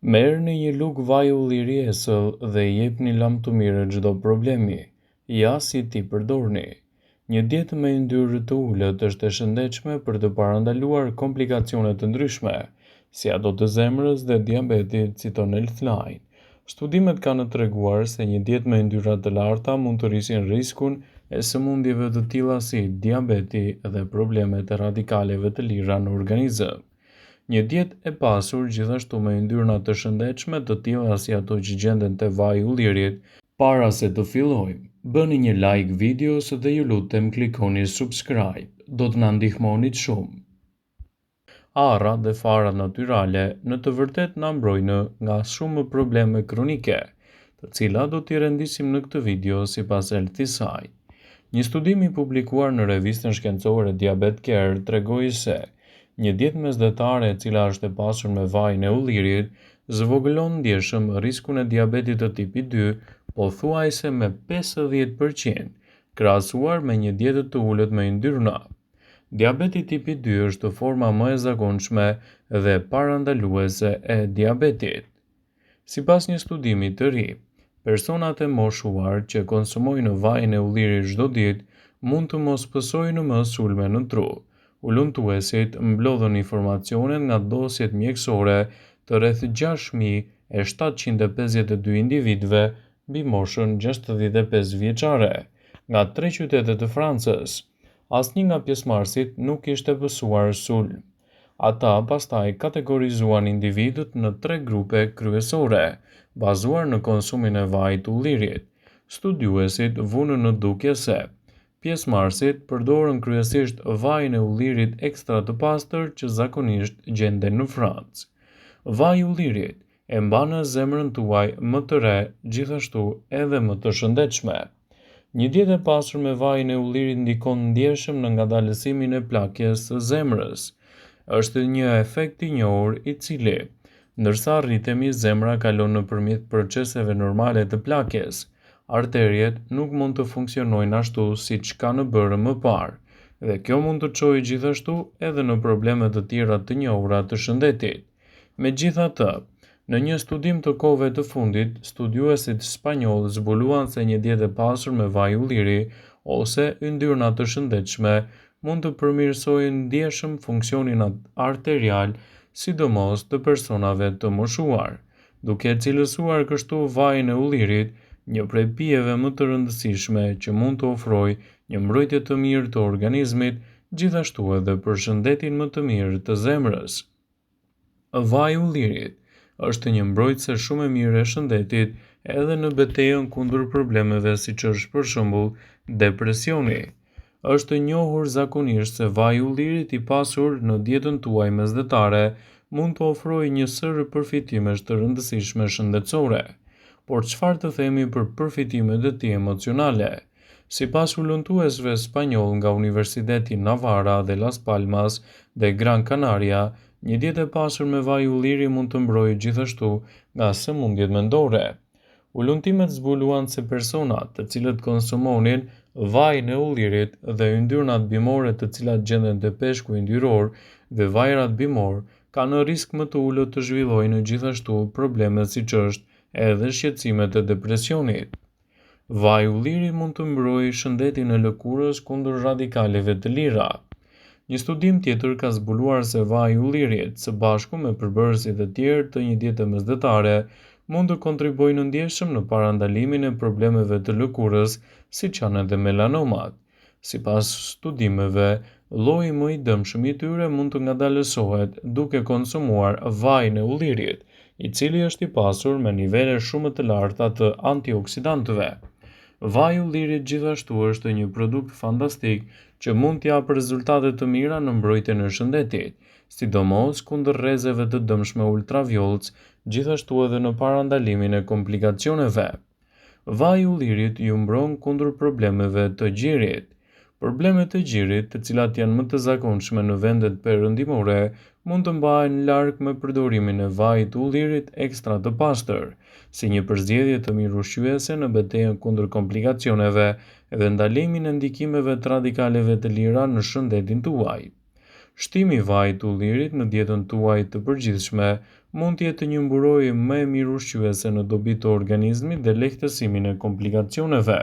Merrni një lugë vaj ulliri esëll dhe i jepni lam të mirë çdo problemi, ja si ti përdorni. Një dietë me yndyrë të ulët është e shëndetshme për të parandaluar komplikacione të ndryshme, si ato të zemrës dhe diabetit, citon Healthline. Studimet kanë treguar se një dietë me yndyra të larta mund të rrisin riskun e sëmundjeve të tilla si diabeti dhe problemet e radikaleve të lira në organizëm. Një dietë e pasur gjithashtu me yndyrna të shëndetshme të tilla si ato që gjenden te vaji i ullirit. Para se të fillojmë, bëni një like videos dhe ju lutem klikoni subscribe, do të na ndihmonit shumë. Arra dhe farat natyrale në të vërtet na mbrojnë nga shumë probleme kronike, të cilat do t'i rendisim në këtë video sipas Healthline. Një studim i publikuar në revistën shkencore Diabetes Care tregoi se një dietë mesdhetare e cila është e pasur me vajin e ullirit zvogëlon ndjeshëm riskun e diabetit të tipit 2 pothuajse me 50%, krahasuar me një dietë të ulët me yndyrna. Diabeti tipi 2 është forma më e zakonshme dhe parandaluese e diabetit. Sipas një studimi të ri, personat e moshuar që konsumojnë vajin e ullirit çdo ditë mund të mos pësojnë më sulme në tru. Ulëntuesit mblodhën informacionet nga dosjet mjekësore të rreth 6.752 individëve mbi moshën 65 vjeçare, nga 3 qytete të Francës. Asnjë nga pjesëmarrësit nuk kishte pësuar sulm. Ata pastaj kategorizuan individët në 3 grupe kryesore, bazuar në konsumin e vajit të ullirit. Studiuesit vunën në dukje se pjesëmarrësit përdorën kryesisht vajin e ullirit ekstra të pastër që zakonisht gjenden në Francë. Vaji i ullirit e mban zemrën tuaj më të re, gjithashtu edhe më të shëndetshme. Një dietë e pasur me vajin e ullirit ndikon ndjeshëm në ngadalësimin e plakjes së zemrës. Është një efekt i njohur i cili, ndërsa rritemi, zemra kalon nëpërmjet proceseve normale të plakjes. Arteriet nuk mund të funksionojnë ashtu siç kanë bërë më parë, dhe kjo mund të çojë gjithashtu edhe në probleme të tjera të njohura të shëndetit. Megjithatë, në një studim të kohëve të fundit, studiuesit spanjoll zbuluan se një dietë e pasur me vaj ulliri ose yndyrna të shëndetshme mund të përmirësojë ndjeshëm funksionin arterial, sidomos të personave të moshuar, duke cilësuar kështu vajin e ullirit një prej pijeve më të rëndësishme që mund të ofrojë një mbrojtje të mirë të organizmit, gjithashtu edhe për shëndetin më të mirë të zemrës. Vaji i ullirit është një mbrojtëse shumë e mirë e shëndetit edhe në betejën kundër problemeve siç është për shembull depresioni. Është e njohur zakonisht se vaji i ullirit i pasur në dietën tuaj mesdhetare mund të ofrojë një sër përfitimesh të rëndësishme shëndetësore. Por çfarë të themi për përfitimet e tij emocionale? Sipas ulëntuesve spanjoll nga Universiteti Navarra de Las Palmas dhe Gran Canaria, një dietë e pasur me vaj ulliri mund të mbrojë gjithashtu nga sëmundjet mendore. Ulëntimet zbuluan se personat të cilët konsumonin vajin e ullirit dhe yndyrnat bimore të cilat gjenden te peshku yndyror dhe vajrat bimor kanë risk më të ulët të zhvillojnë gjithashtu probleme siç është edhe shqetësimet e depresionit. Vaji i ullirit mund të mbrojë shëndetin e lëkurës kundër radikaleve të lira. Një studim tjetër ka zbuluar se vaji i ullirit, së bashku me përbërësit e tjerë të një diete mesdhetare, mund të kontribuojnë ndjeshëm në parandalimin e problemeve të lëkurës, siç janë edhe melanomat. Sipas studimeve, lloji më i dëmshëm i tyre mund të ngadalësohet duke konsumuar vajin e ullirit, i cili është i pasur me nivele shumë të larta të antioksidantëve. Vaji i ullirit gjithashtu është një produkt fantastik që mund të japë rezultate të mira në mbrojtjen e shëndetit, sidomos kundër rrezeve të dëmshme ultraviollc, gjithashtu edhe në parandalimin e komplikacioneve. Vaji i ullirit ju mbron kundër problemeve të gjirit. Problemet e gjirit, të cilat janë më të zakonshme në vendet perëndimore, mund të mbahen larg me përdorimin e vajit të ullirit ekstra të pastër, si një përzgjedhje të mirë ushqyese në betejën kundër komplikacioneve dhe ndalimin e ndikimeve të radikaleve të lira në shëndetin tuaj. Shtimi i vajit të ullirit në dietën tuaj të përgjithshme mund të jetë një mburojë më e mirë ushqyese në dobi të organizmit dhe lehtësimin e komplikacioneve.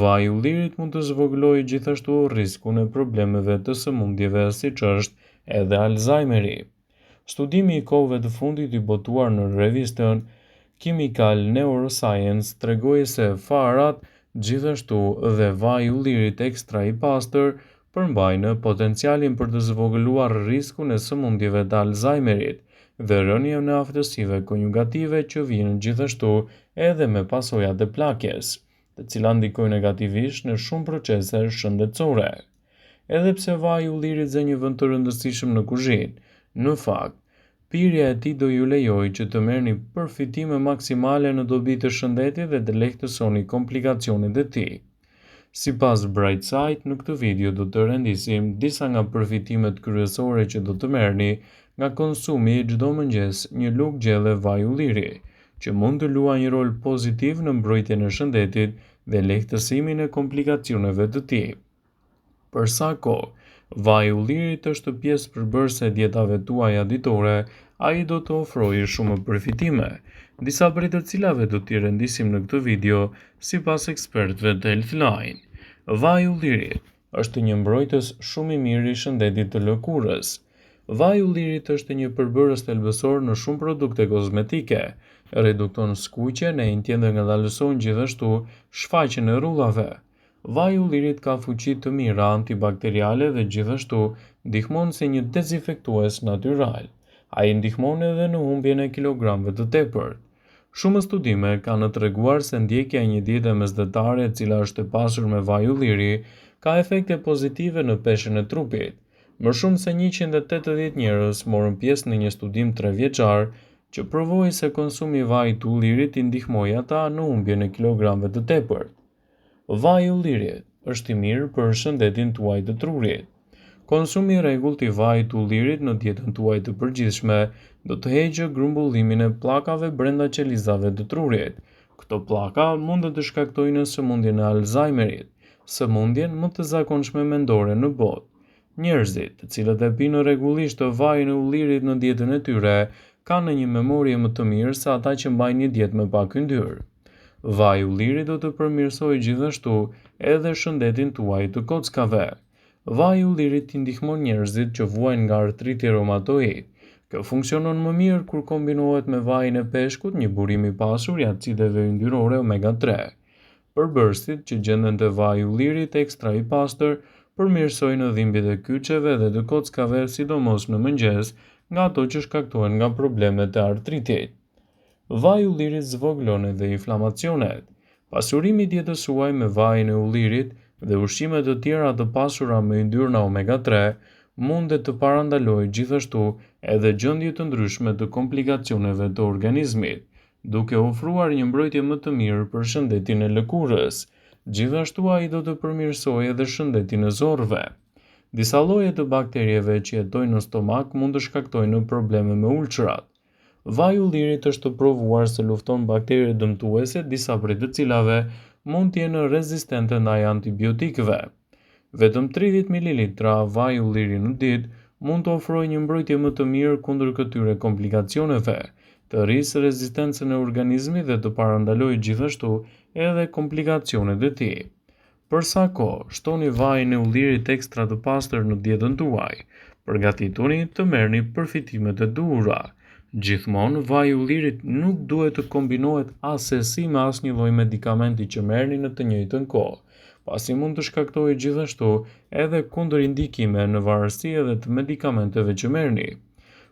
Vaji i ullirit mund të zvogëlojë gjithashtu riskun e problemeve të sëmundjeve siç është edhe Alzheimeri. Studimi i kohëve të fundit i botuar në revistën Chemical Neuroscience tregoi se farat, gjithashtu dhe vaji i ullirit ekstra i pastër, përmbajnë potencialin për të zvogëluar riskun e sëmundjeve të Alzheimerit dhe rënien e aftësive konjugative që vijnë gjithashtu edhe me pasojat e plakjes, të cilat ndikojnë negativisht në shumë procese shëndetësore. Edhe pse vaji i ullirit zë një vend të rëndësishëm në kuzhinë, në fakt, pirja e tij do ju lejojë që të merrni përfitime maksimale në dobi të shëndetit dhe të lehtësoni komplikacionet e tij. Sipas Brightside, në këtë video do të rendisim disa nga përfitimet kryesore që do të merrni nga konsumi çdo mëngjes një lugë gjelle vaj ulliri, që mund të luajë një rol pozitiv në mbrojtjen e shëndetit dhe lehtësimin e komplikacioneve të tij. Për sa kohë vaji i ullirit është pjesë përbërëse e dietave tuaja ditore, ai do të ofrojë shumë përfitime, disa prej të cilave do t'i rendisim në këtë video sipas ekspertëve të Healthline. Vaji i ullirit është një mbrojtës shumë i mirë i shëndetit të lëkurës. Vaji i ullirit është një përbërës thelbësor në shumë produkte kozmetike, redukton skuqjen e njëjtjen dhe ngadalëson gjithashtu shfaqjen e rrullave. Vaji i ullirit ka fuqi të mira antibakteriale dhe gjithashtu ndihmon si një dezinfektues natyral. Ai ndihmon edhe në humbjen e kilogramëve të tepërt. Shumë studime kanë treguar se ndjekja e një diete mesdhetare e cila është e pasur me vaj ulliri ka efekte pozitive në peshën e trupit. Më shumë se 180 njerëz morën pjesë në një studim 3 vjeçar që provoi se konsumi i vajit të ullirit i ndihmoi ata në humbjen e kilogramëve të tepërt. Vaji i ullirit është i mirë për shëndetin tuaj të trurit. Konsumi i rregullt i vajit të ullirit në dietën tuaj të përgjithshme do të heqë grumbullimin e pllakave brenda qelizave të trurit. Këto pllaka mund të shkaktojnë sëmundjen e Alzheimerit, sëmundjen më të zakonshme mendore në botë. Njerëzit, të cilët e pinë rregullisht të vajin e ullirit në dietën e tyre, kanë një memorie më të mirë se ata që mbajnë një dietë me pak yndyrë. Vaji i ullirit do të përmirësojë gjithashtu edhe shëndetin tuaj të kockave. Vaji i ullirit i ndihmon njerëzit që vuajnë nga artriti reumatoid. Kjo funksionon më mirë kur kombinohet me vajin e peshkut, një burim i pasur i acideve yndyrore omega 3. Përbërësit që gjenden te vaji i ullirit ekstra i pastër përmirësojnë dhimbjet e kyçeve dhe të kockave, sidomos në mëngjes, nga ato që shkaktohen nga problemet e artritit. Vaji i ullirit zvogëlon edhe inflamacionet. Pasurimi i dietës suaj me vajin e ullirit dhe ushqime të tjera të pasura me yndyrna omega 3 mund të parandalojë gjithashtu edhe gjendje të ndryshme të komplikacioneve të organizmit, duke ofruar një mbrojtje më të mirë për shëndetin e lëkurës. Gjithashtu ai do të përmirësojë edhe shëndetin e zorrëve. Disa lloje të bakterieve që jetojnë në stomak mund të shkaktojnë probleme me ulçrat. Vaji i ullirit është provuar se lufton bakteret dëmtuese, disa prej të cilave mund të jenë rezistente ndaj antibiotikëve. Vetëm 30 ml vaj ulliri në ditë mund të ofrojë një mbrojtje më të mirë kundër këtyre komplikacioneve, të rrisë rezistencën e organizmit dhe të parandalojë gjithashtu edhe komplikacionet e tij. Për sa kohë shtoni vajin e ullirit ekstra të pastër në dietën tuaj, përgatituni të merrni përfitimet e duhura. Gjithmonë vaji i ullirit nuk duhet të kombinohet asesi me asnjë lloj medikamenti që merrni në të njëjtën kohë, pasi mund të shkaktojë gjithashtu edhe kundërindikime në varësi edhe të medikamenteve që merrni.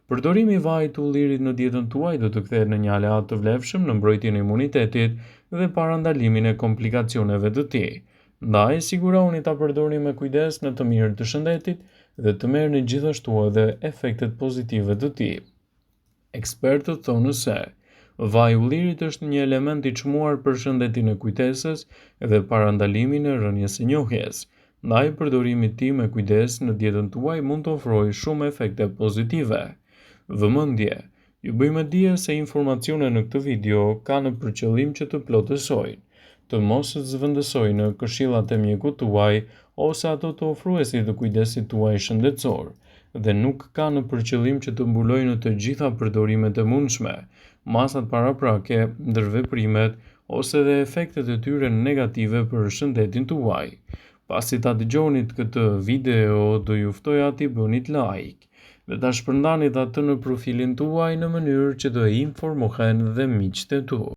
Përdorimi i vajit të ullirit në dietën tuaj do të kthehet në një aleat të vlefshëm në mbrojtjen e imunitetit dhe parandalimin e komplikacioneve të tij. Ndaj, sigurohuni ta përdorni me kujdes në të mirën të shëndetit dhe të merrni gjithashtu edhe efektet pozitive të tij. Ekspertët thonë se vaji i ullirit është një element i çmuar për shëndetin e kujtesës dhe parandalimin e rënies së njohjes. Ndaj, përdorimi i tij me kujdes në dietën tuaj mund të ofrojë shumë efekte pozitive. Vëmendje: ju bëjmë dije se informacionet në këtë video kanë për qëllim që të plotësojnë, të mos zëvendësojnë këshillat e mjekut tuaj ose ato të ofruesit të kujdesit tuaj shëndetësor. dhe nuk ka në përqëllim që të mbulojnë të gjitha përdorimet e mundshme, masat paraprake, ndërveprimet ose dhe efektet e tyre negative për shëndetin tuaj. Pasi ta dëgjonit këtë video, do ju ftoja t'i bënit like dhe ta shpërndanit atë në profilin tuaj në mënyrë që të informohen dhe miqtë e tu.